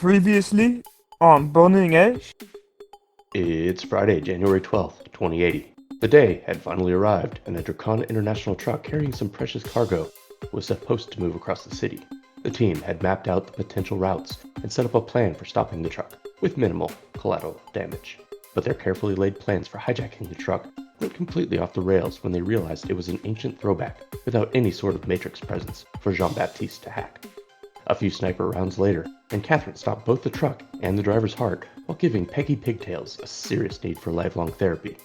Previously on Burning Edge. It's Friday, January 12th, 2080. The day had finally arrived, and a Drakon International truck carrying some precious cargo was supposed to move across the city. The team had mapped out the potential routes and set up a plan for stopping the truck, with minimal collateral damage. But their carefully laid plans for hijacking the truck went completely off the rails when they realized it was an ancient throwback without any sort of matrix presence for Jean-Baptiste to hack. A few sniper rounds later, and Catherine stopped both the truck and the driver's heart while giving Peggy Pigtails a serious need for lifelong therapy.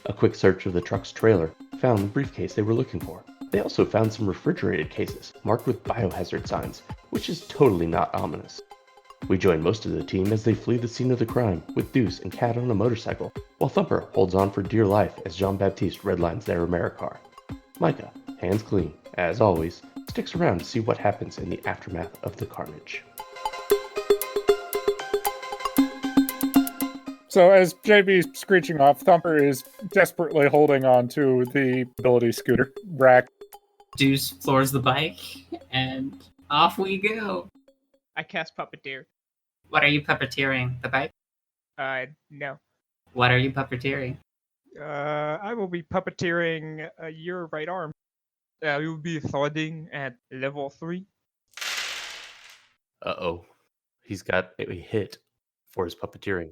A quick search of the truck's trailer found the briefcase they were looking for. They also found some refrigerated cases marked with biohazard signs, which is totally not ominous. We join most of the team as they flee the scene of the crime with Deuce and Cat on a motorcycle, while Thumper holds on for dear life as Jean-Baptiste redlines their Americar. Micah, hands clean, as always, sticks around to see what happens in the aftermath of the carnage. So as JB's screeching off, Thumper is desperately holding on to the ability scooter rack. Deuce floors the bike, and off we go. I cast Puppeteer. What are you puppeteering? The bike? No. What are you puppeteering? I will be puppeteering your right arm. We will be throttling at level 3. Uh-oh. He's got a hit for his puppeteering.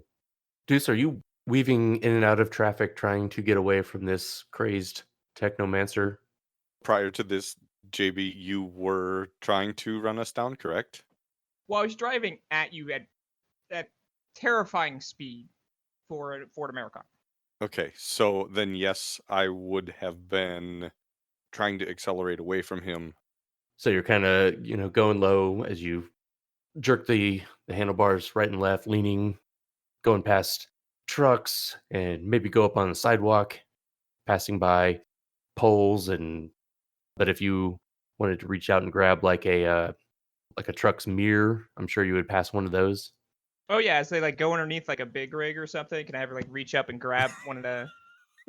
Deuce, are you weaving in and out of traffic trying to get away from this crazed technomancer? Prior to this, JB, you were trying to run us down, correct? Well, I was driving at you at terrifying speed for Ford America. Okay, so then yes, I would have been trying to accelerate away from him. So you're kind of, going low as you jerk the handlebars right and left, leaning, going past trucks, and maybe go up on the sidewalk, passing by poles. But if you wanted to reach out and grab like a truck's mirror, I'm sure you would pass one of those. Oh yeah, as they go underneath like a big rig or something. Can I ever reach up and grab one of the?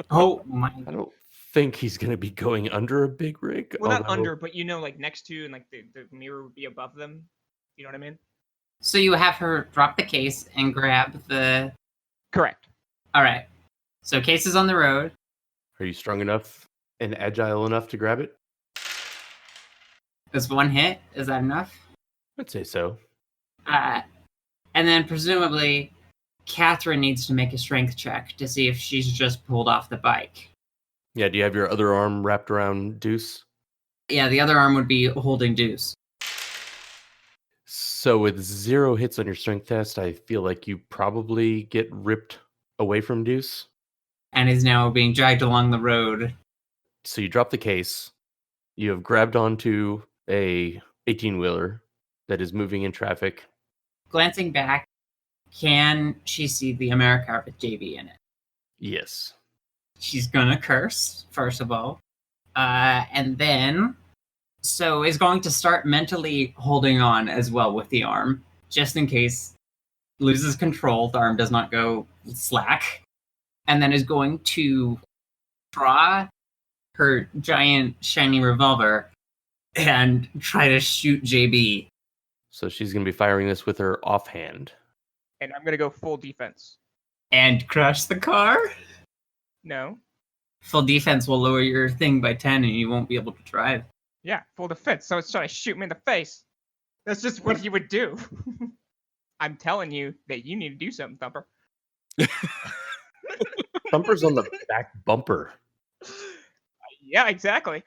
Oh my! I don't think he's going to be going under a big rig. Well, not under, but next to, and the mirror would be above them. You know what I mean? So you have her drop the case and grab the... Correct. All right. So case is on the road. Are you strong enough and agile enough to grab it? Is one hit? Is that enough? I'd say so. And then presumably, Catherine needs to make a strength check to see if she's just pulled off the bike. Yeah, do you have your other arm wrapped around Deuce? Yeah, the other arm would be holding Deuce. So with 0 hits on your strength test, I feel like you probably get ripped away from Deuce. And is now being dragged along the road. So you drop the case. You have grabbed onto a 18-wheeler that is moving in traffic. Glancing back, can she see the Americar with JB in it? Yes. She's gonna curse, first of all. And then... So is going to start mentally holding on as well with the arm, just in case loses control, the arm does not go slack. And then is going to draw her giant shiny revolver and try to shoot JB. So she's going to be firing this with her offhand. And I'm gonna go full defense. And crush the car? No. Full defense will lower your thing by 10 and you won't be able to drive. Yeah, full defense. So it's trying to shoot me in the face. That's just what you would do. I'm telling you that you need to do something, Thumper. Thumper's on the back bumper. Yeah, exactly.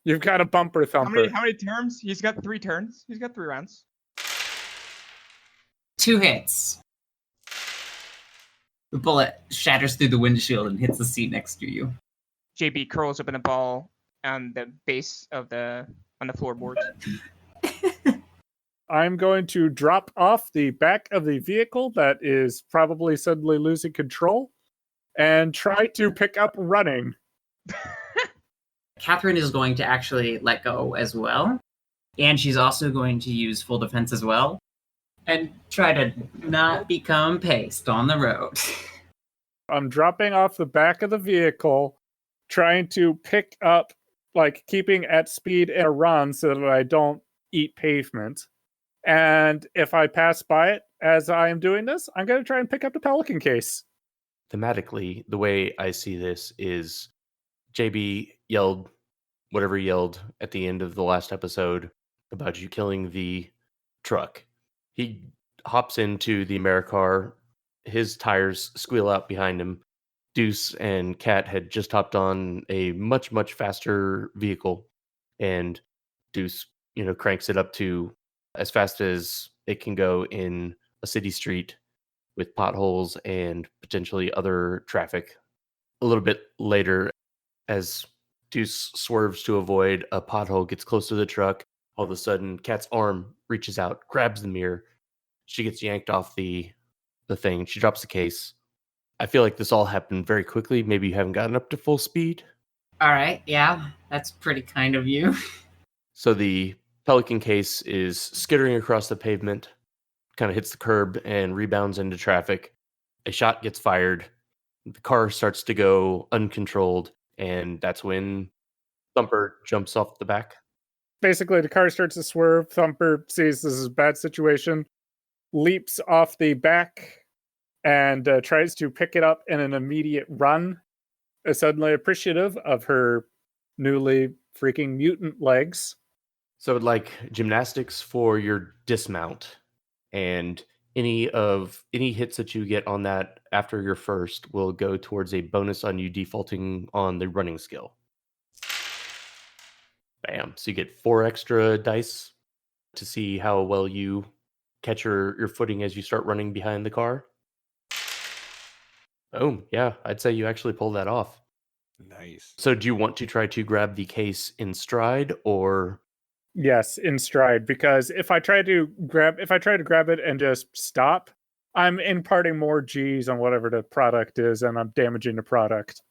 You've got a bumper, Thumper. How many turns? He's got 3 turns. He's got 3 rounds. 2 hits. The bullet shatters through the windshield and hits the seat next to you. JB curls up in a ball on the base of on the floorboards. I'm going to drop off the back of the vehicle that is probably suddenly losing control and try to pick up running. Catherine is going to actually let go as well. And she's also going to use full defense as well. And try to not become paced on the road. I'm dropping off the back of the vehicle, trying to pick up, keeping at speed in a run so that I don't eat pavement. And if I pass by it, as I am doing this, I'm going to try and pick up the Pelican case. Thematically, the way I see this is JB yelled whatever he yelled at the end of the last episode about you killing the truck. He hops into the Americar. His tires squeal out behind him. Deuce and Cat had just hopped on a much, much faster vehicle, and Deuce, cranks it up to as fast as it can go in a city street with potholes and potentially other traffic. A little bit later, as Deuce swerves to avoid a pothole, gets close to the truck, all of a sudden, Cat's arm reaches out, grabs the mirror. She gets yanked off the thing. She drops the case. I feel like this all happened very quickly. Maybe you haven't gotten up to full speed. All right, yeah, that's pretty kind of you. So the Pelican case is skittering across the pavement, kind of hits the curb and rebounds into traffic. A shot gets fired. The car starts to go uncontrolled, and that's when Thumper jumps off the back. Basically, the car starts to swerve. Thumper sees this is a bad situation, leaps off the back, and tries to pick it up in an immediate run, suddenly appreciative of her newly freaking mutant legs. So I would like gymnastics for your dismount, and any hits that you get on that after your first will go towards a bonus on you defaulting on the running skill. Bam. So you get 4 extra dice to see how well you catch your footing as you start running behind the car. Boom. Yeah, I'd say you actually pulled that off. Nice. So do you want to try to grab the case in stride, or Yes, in stride, because if I try to grab it and just stop, I'm imparting more G's on whatever the product is, and I'm damaging the product.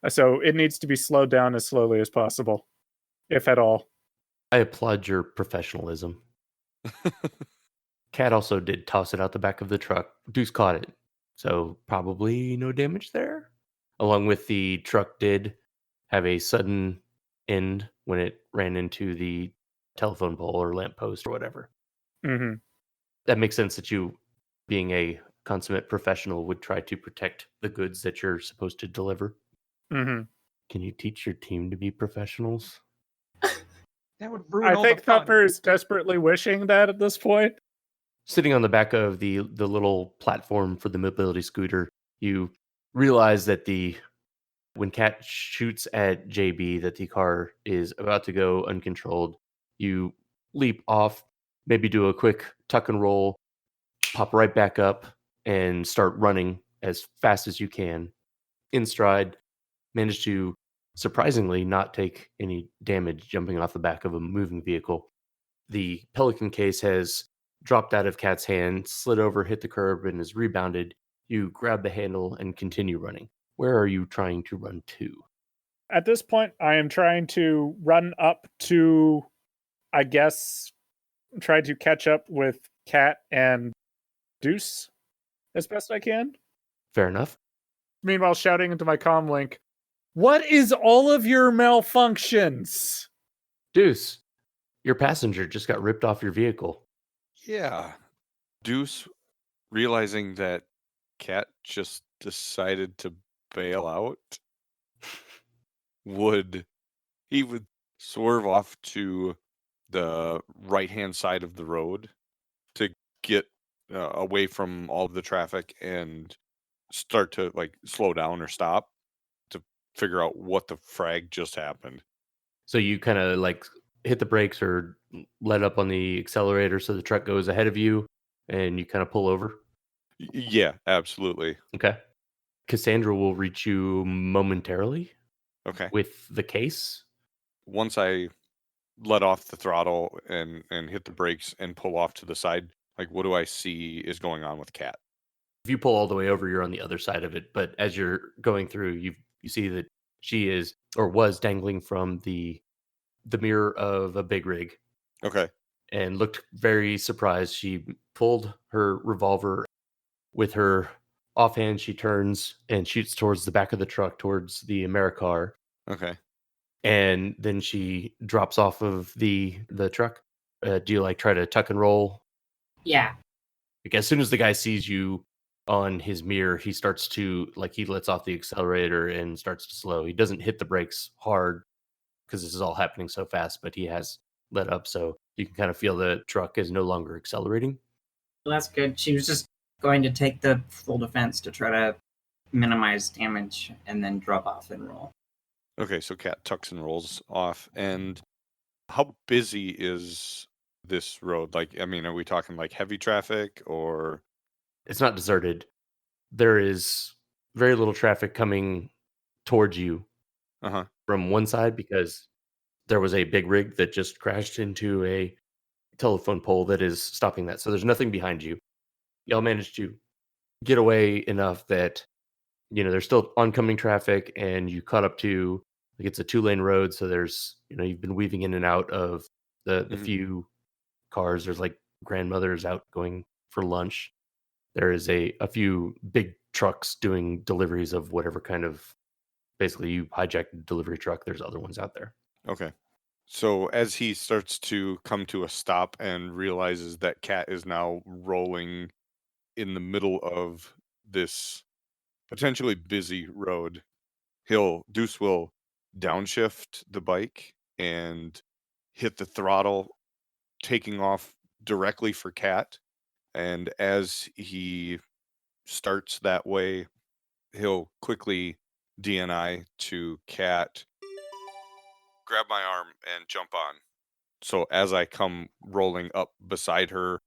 So it needs to be slowed down as slowly as possible, if at all. I applaud your professionalism. Cat also did toss it out the back of the truck. Deuce caught it. So probably no damage there. Along with the truck did have a sudden end when it ran into the telephone pole or lamppost or whatever. Mm-hmm. That makes sense that you, being a consummate professional, would try to protect the goods that you're supposed to deliver. Mm-hmm. Can you teach your team to be professionals? That would ruin I all think the fun. Thumper is desperately wishing that at this point. Sitting on the back of the little platform for the mobility scooter, you realize that when Cat shoots at JB, that the car is about to go uncontrolled. You leap off, maybe do a quick tuck and roll, pop right back up, and start running as fast as you can. In stride, manage to surprisingly not take any damage jumping off the back of a moving vehicle. The Pelican case has dropped out of Cat's hand, slid over, hit the curb, and is rebounded. You grab the handle and continue running. Where are you trying to run to? At this point, I am trying to run up to, I guess, try to catch up with Cat and Deuce as best I can. Fair enough. Meanwhile, shouting into my comm link, "What is all of your malfunctions?" Deuce, your passenger just got ripped off your vehicle. Yeah. Deuce, realizing that Cat just decided to bail out, would swerve off to the right-hand side of the road to get away from all of the traffic and start to slow down or stop to figure out what the frag just happened. So you kind of hit the brakes or let up on the accelerator so the truck goes ahead of you and you kind of pull over. Yeah, absolutely. Okay. Cassandra will reach you momentarily Okay. with the case. Once I let off the throttle and hit the brakes and pull off to the side, what do I see is going on with Cat? If you pull all the way over, you're on the other side of it. But as you're going through, you see that she is or was dangling from the mirror of a big rig. Okay. And looked very surprised. She pulled her revolver. With her offhand, she turns and shoots towards the back of the truck, towards the Americar. Okay. And then she drops off of the truck. Do you try to tuck and roll? Yeah. Like as soon as the guy sees you on his mirror, he starts to he lets off the accelerator and starts to slow. He doesn't hit the brakes hard because this is all happening so fast, but he has let up, so you can kind of feel the truck is no longer accelerating. Well, that's good. She was just going to take the full defense to try to minimize damage and then drop off and roll. Okay, so Cat tucks and rolls off. And how busy is this road? Like, I mean, are we talking like heavy traffic or? It's not deserted. There is very little traffic coming towards you Uh-huh. from one side because there was a big rig that just crashed into a telephone pole that is stopping that. So there's nothing behind you. Y'all managed to get away enough that, there's still oncoming traffic and you caught up to, it's a 2-lane road. So there's, you've been weaving in and out of the Mhm. few cars. There's like grandmothers out going for lunch. There is a few big trucks doing deliveries of whatever kind of, basically you hijacked a delivery truck. There's other ones out there. Okay. So as he starts to come to a stop and realizes that Cat is now rolling in the middle of this potentially busy road, Deuce will downshift the bike and hit the throttle, taking off directly for Cat. And as he starts that way, he'll quickly DNI to Cat, grab my arm, and jump on. So as I come rolling up beside her,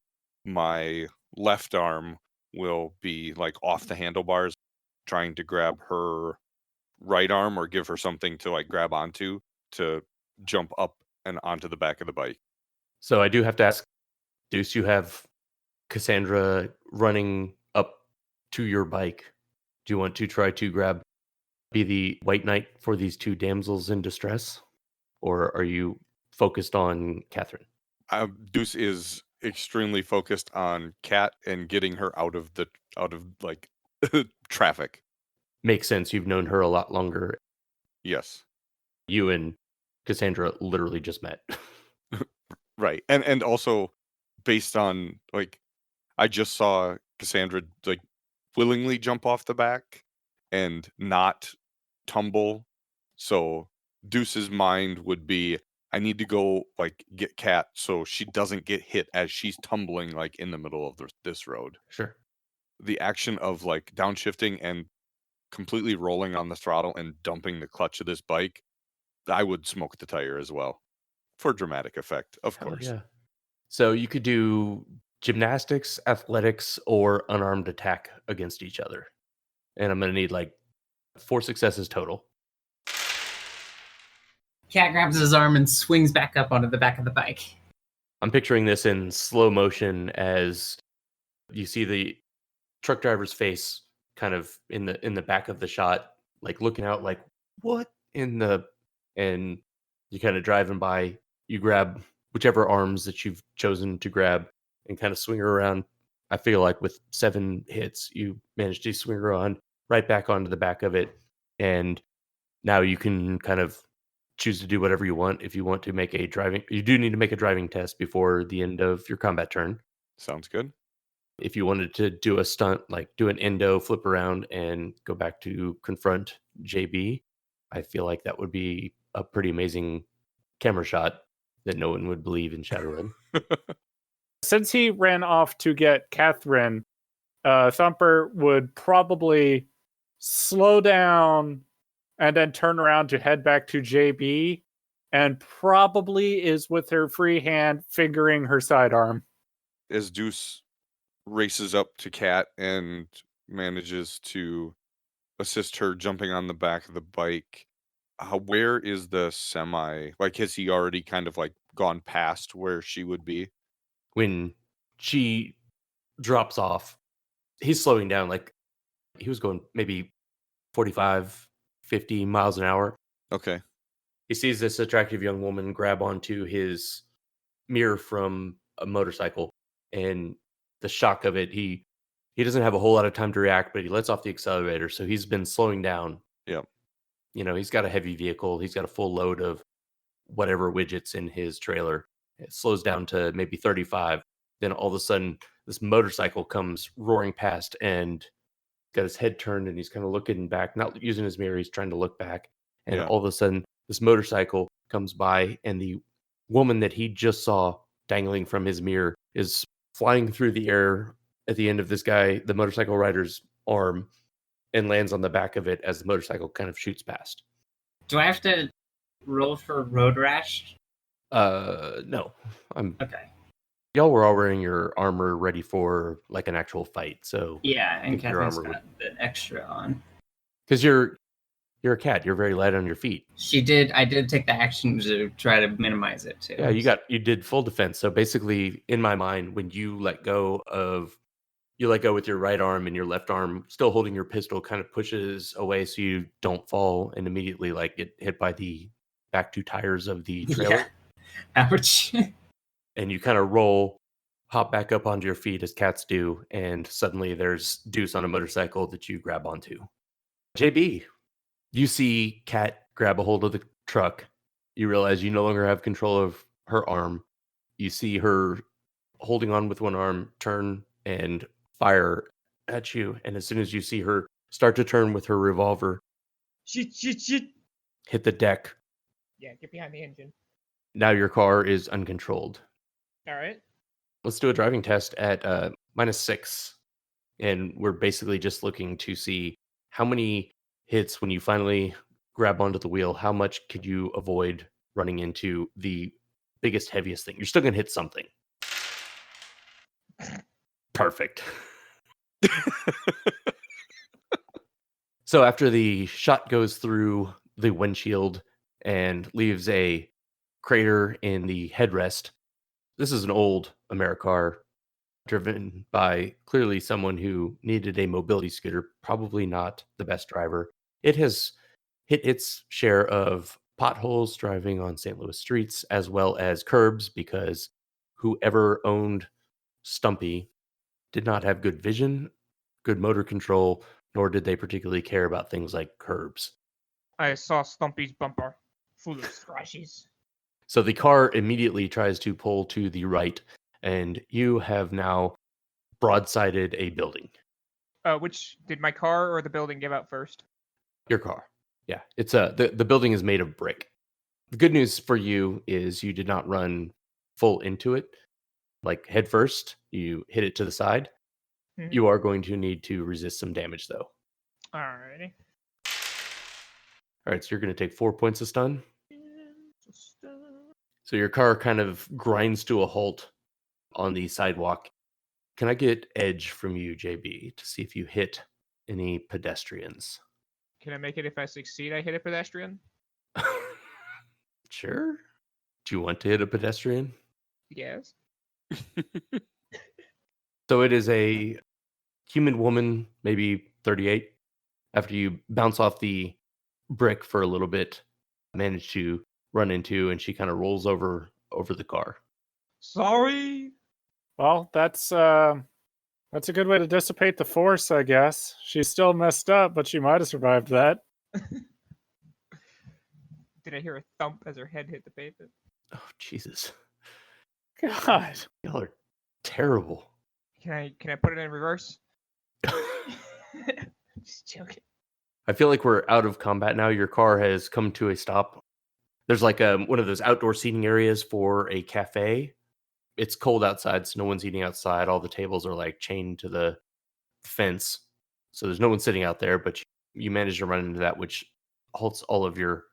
my left arm will be like off the handlebars, trying to grab her right arm or give her something to like grab onto to jump up and onto the back of the bike. So I do have to ask, Deuce, you have Cassandra running up to your bike. Do you want to try to be the white knight for these two damsels in distress? Or are you focused on Catherine? Deuce is extremely focused on Cat and getting her out of like traffic. Makes sense. You've known her a lot longer. Yes. You and Cassandra literally just met. Right. And also based on like I just saw Cassandra like willingly jump off the back and not tumble. So Deuce's mind would be, I need to go like get Cat so she doesn't get hit as she's tumbling like in the middle of this road. Sure. The action of like downshifting and completely rolling on the throttle and dumping the clutch of this bike, I would smoke the tire as well for dramatic effect, of Hell course. yeah. So you could do gymnastics, athletics, or unarmed attack against each other. And I'm going to need like 4 successes total. Cat grabs his arm and swings back up onto the back of the bike. I'm picturing this in slow motion as you see the truck driver's face kind of in the back of the shot, like looking out like, what in the, and you kind of driving by, you grab whichever arms that you've chosen to grab and kind of swing her around. I feel like with 7 hits, you managed to swing her on right back onto the back of it. And now you can kind of choose to do whatever you want. If you want to make you do need to make a driving test before the end of your combat turn. Sounds good. If you wanted to do a stunt, like do an endo, flip around, and go back to confront JB, I feel like that would be a pretty amazing camera shot that no one would believe in Shadowrun. Since he ran off to get Catherine, Thumper would probably slow down and then turn around to head back to JB, and probably is with her free hand fingering her sidearm. As Deuce races up to Cat and manages to assist her jumping on the back of the bike, where is the semi? Like, has he already kind of like gone past where she would be? When she drops off, he's slowing down. Like he was going maybe 45, 50 miles an hour. Okay. He sees this attractive young woman grab onto his mirror from a motorcycle, and the shock of it, he doesn't have a whole lot of time to react, but he lets off the accelerator. So he's been slowing down. Yep. He's got a heavy vehicle. He's got a full load of whatever widgets in his trailer. It slows down to maybe 35. Then all of a sudden, this motorcycle comes roaring past and got his head turned and he's kind of looking back, not using his mirror. He's trying to look back. And Yeah. all of a sudden, this motorcycle comes by and the woman that he just saw dangling from his mirror is flying through the air at the end of this guy, the motorcycle rider's arm, and lands on the back of it as the motorcycle kind of shoots past. Do I have to roll for road rash? No. Okay. Y'all were all wearing your armor ready for like an actual fight, so Yeah, and think your Catherine's armor got the extra on. because you're a cat, you're very light on your feet. I did take the action to try to minimize it too. Yeah, you did full defense. So basically, in my mind, when you let go with your right arm and your left arm still holding your pistol kind of pushes away so you don't fall and immediately like get hit by the back two tires of the trailer. Yeah. Ouch. And you kind of hop back up onto your feet as cats do, and suddenly there's Deuce on a motorcycle that you grab onto. JB, you see Cat grab a hold of the truck. You realize you no longer have control of her arm. You see her holding on with one arm, turn and fire at you. And as soon as you see her start to turn with her revolver, Shit. hit the deck, Yeah, get behind the engine. now your car is uncontrolled. All right. Let's do a driving test at -6. And we're basically just looking to see how many hits when you finally grab onto the wheel, how much could you avoid running into the biggest, heaviest thing? You're still going to hit something. Perfect. So after the shot goes through the windshield and leaves a crater in the headrest, this is an old Americar driven by clearly someone who needed a mobility scooter, probably not the best driver. It has hit its share of potholes driving on St. Louis streets, as well as curbs, because whoever owned Stumpy did not have good vision, good motor control, nor did they particularly care about things like curbs. I saw Stumpy's bumper full of scratches. So the car immediately tries to pull to the right, and you have now broadsided a building. Which did my car or the building give out first? Your car. Yeah. It's the building is made of brick. The good news for you is you did not run full into it, like head first. You hit it to the side. Mhm. You are going to need to resist some damage though. Alrighty. All right, so you're going to take 4 points of stun. So your car kind of grinds to a halt on the sidewalk. Can I get edge from you, JB, to see if you hit any pedestrians? Can I make it if I succeed? I hit a pedestrian? Sure. Do you want to hit a pedestrian? Yes. So it is a human woman, maybe 38. After you bounce off the brick for a little bit, manage to run into, and she kind of rolls over the car. Sorry. Well, that's a good way to dissipate the force, I guess. She's still messed up, but she might have survived that. Did I hear a thump as her head hit the pavement? Oh, Jesus. God. Y'all are terrible. Can I put it in reverse? Just joking. I feel like we're out of combat now. Your car has come to a stop. There's like one of those outdoor seating areas for a cafe. It's cold outside, so no one's eating outside. All the tables are like chained to the fence. So there's no one sitting out there, but you manage to run into that, which halts all of your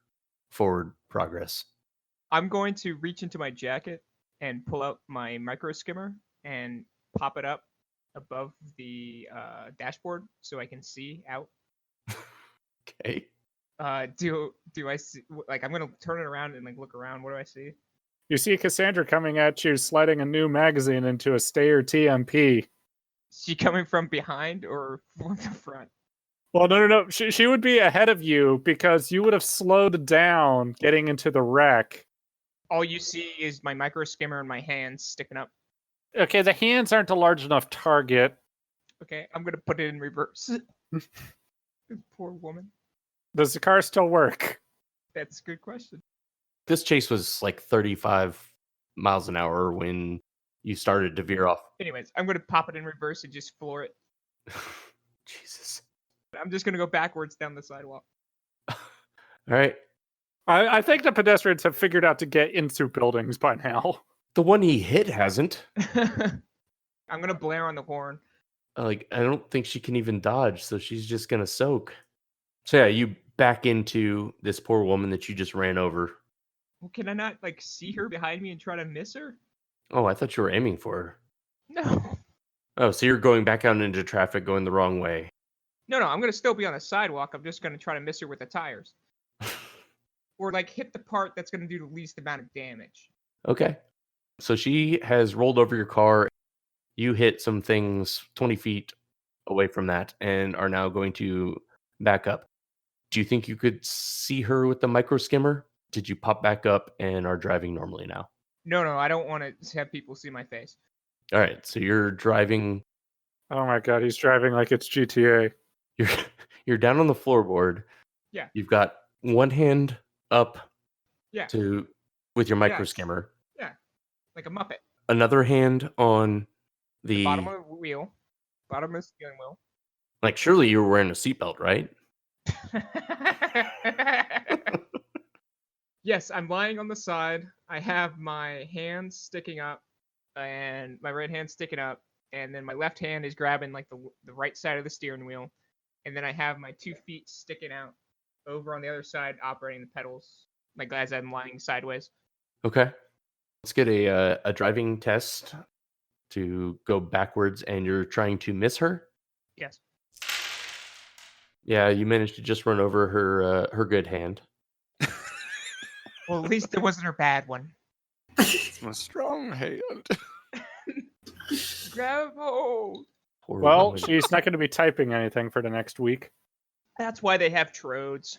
forward progress. I'm going to reach into my jacket and pull out my micro skimmer and pop it up above the dashboard so I can see out. Okay. Do I see, like, I'm gonna turn it around and like look around. What do I see? You see Cassandra coming at you, sliding a new magazine into a Stayer TMP. Is she coming from behind or from the front? Well, no. She would be ahead of you because you would have slowed down getting into the wreck. All you see is my micro skimmer and my hands sticking up. Okay, the hands aren't a large enough target. Okay, I'm gonna put it in reverse. Poor woman. Does the car still work? That's a good question. This chase was like 35 miles an hour when you started to veer off. Anyways, I'm gonna pop it in reverse and just floor it. Jesus. I'm just gonna go backwards down the sidewalk. All right. I think the pedestrians have figured out to get into buildings by now. The one he hit hasn't. I'm gonna blare on the horn. I don't think she can even dodge, so she's just gonna soak. So yeah, you back into this poor woman that you just ran over. Well, can I not like see her behind me and try to miss her? Oh, I thought you were aiming for her. No. Oh, so you're going back out into traffic, going the wrong way. No, I'm gonna still be on the sidewalk. I'm just gonna try to miss her with the tires. Or like hit the part that's gonna do the least amount of damage. Okay. So she has rolled over your car. You hit some things 20 feet away from that and are now going to back up. Do you think you could see her with the micro skimmer? Did you pop back up and are driving normally now? No, I don't want to have people see my face. All right. So you're driving. Oh my god, he's driving like it's GTA. You're down on the floorboard. Yeah. You've got one hand up Yeah. with your micro Yes. skimmer. Yeah. Like a Muppet. Another hand on The bottom of the wheel. Bottom of the steering wheel. like surely you were wearing a seatbelt, right? Yes, I'm lying on the side. I have my hands sticking up and my right hand sticking up, and then my left hand is grabbing like the right side of the steering wheel, and then I have my 2 feet sticking out over on the other side operating the pedals like as I'm lying sideways. Okay. Let's get a driving test to go backwards, and you're trying to miss her. Yes. Yeah, you managed to just run over her good hand. Well, at least it wasn't her bad one. It's my strong hand. Grab hold. Poor Well, woman. she's not going to be typing anything for the next week. That's why they have trodes.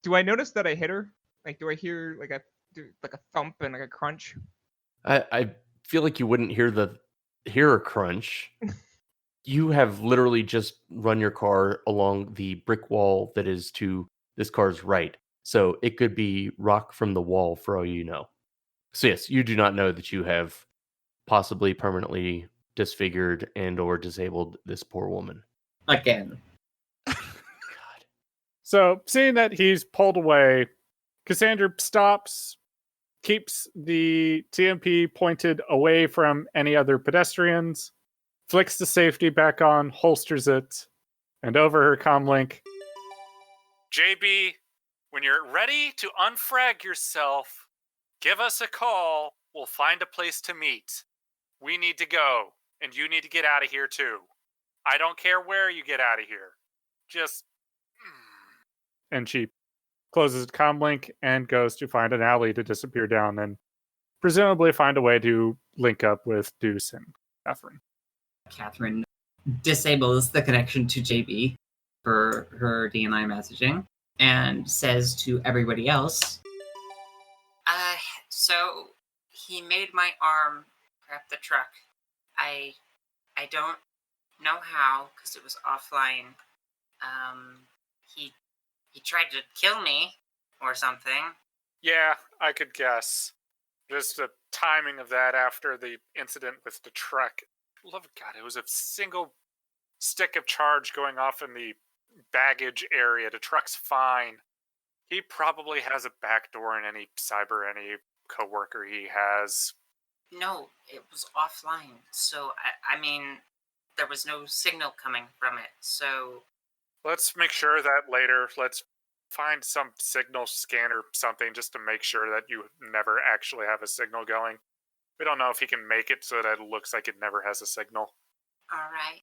Do I notice that I hit her? Like, do I hear like a thump and like a crunch? I feel like you wouldn't hear a crunch. You have literally just run your car along the brick wall that is to this car's right. So it could be rock from the wall for all you know. So yes, you do not know that you have possibly permanently disfigured and or disabled this poor woman. Again. God. So, seeing that he's pulled away, Cassandra stops, keeps the TMP pointed away from any other pedestrians, flicks the safety back on, holsters it, and over her comlink. JB, when you're ready to unfrag yourself, give us a call. We'll find a place to meet. We need to go, and you need to get out of here too. I don't care where you get out of here. Just... And she closes the comlink and goes to find an alley to disappear down and presumably find a way to link up with Deuce and Catherine. Catherine disables the connection to JB for her DNI messaging and says to everybody else, so he made my arm grab the truck. I don't know how, because it was offline. He tried to kill me or something. Yeah, I could guess. Just the timing of that after the incident with the truck. Love God, it was a single stick of charge going off in the baggage area. The truck's fine. He probably has a backdoor in any coworker he has. No, it was offline. So, I mean, there was no signal coming from it. So, Let's make sure that later. Let's find some signal scanner something just to make sure that you never actually have a signal going. We don't know if he can make it so that it looks like it never has a signal. all right.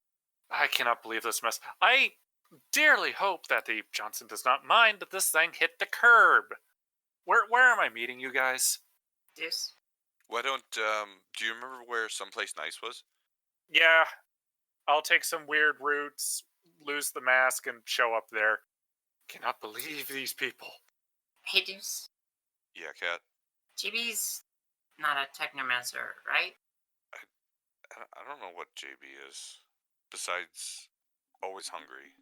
I cannot believe this mess. I dearly hope that the Johnson does not mind that this thing hit the curb. Where am I meeting you guys? Deuce? Why don't, do you remember where Someplace Nice was? Yeah, I'll take some weird routes, lose the mask, and show up there. Cannot believe these people. Hey, Deuce. Yeah, Cat. JB's not a technomancer, right? I don't know what JB is. Besides, always hungry.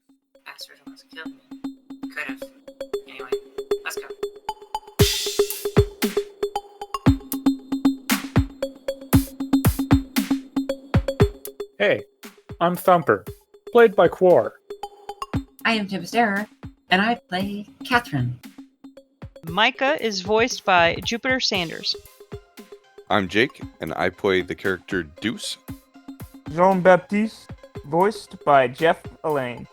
Bastard almost killed me. Could have. Anyway, let's go. Hey, I'm Thumper, played by Quar. I am Tim Starer, and I play Catherine. Micah is voiced by Jupiter Sanders. I'm Jake, and I play the character Deuce. Jean-Baptiste, voiced by Jeff Elaine.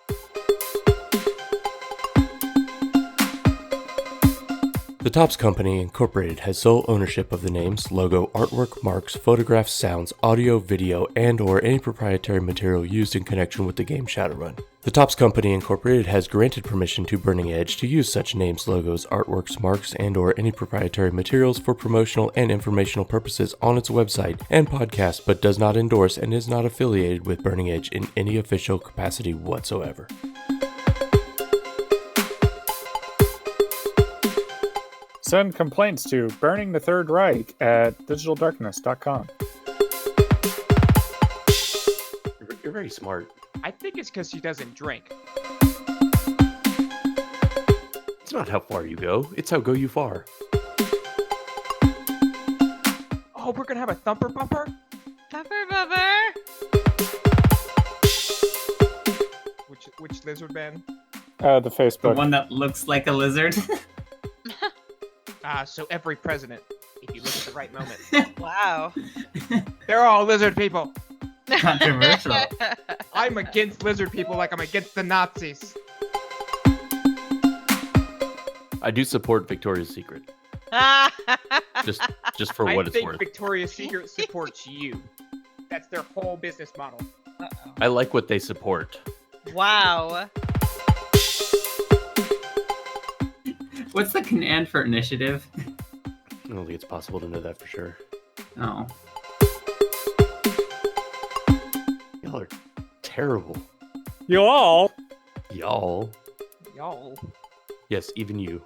The Topps Company Incorporated has sole ownership of the names, logo, artwork, marks, photographs, sounds, audio, video, and/or any proprietary material used in connection with the game Shadowrun. The Topps Company Incorporated has granted permission to Burning Edge to use such names, logos, artworks, marks, and/or any proprietary materials for promotional and informational purposes on its website and podcast, but does not endorse and is not affiliated with Burning Edge in any official capacity whatsoever. Send complaints to Burning the Third Reich at digitaldarkness.com. You're very smart. I think it's because she doesn't drink. It's not how far you go, it's how go you far. Oh, we're gonna have a Thumper bumper? Thumper bumper! Which lizard man? The The Facebook. one that looks like a lizard. So every president, if you look at the right moment. Wow. They're all lizard people. Controversial. I'm against lizard people like I'm against the Nazis. I do support Victoria's Secret. Just for what I it's think worth. Victoria's Secret supports you. That's their whole business model. Uh-oh. I like what they support. Wow. What's the command for initiative? I don't think it's possible to know that for sure. Oh. Y'all are terrible. You all? Y'all. Y'all. Yes, even you.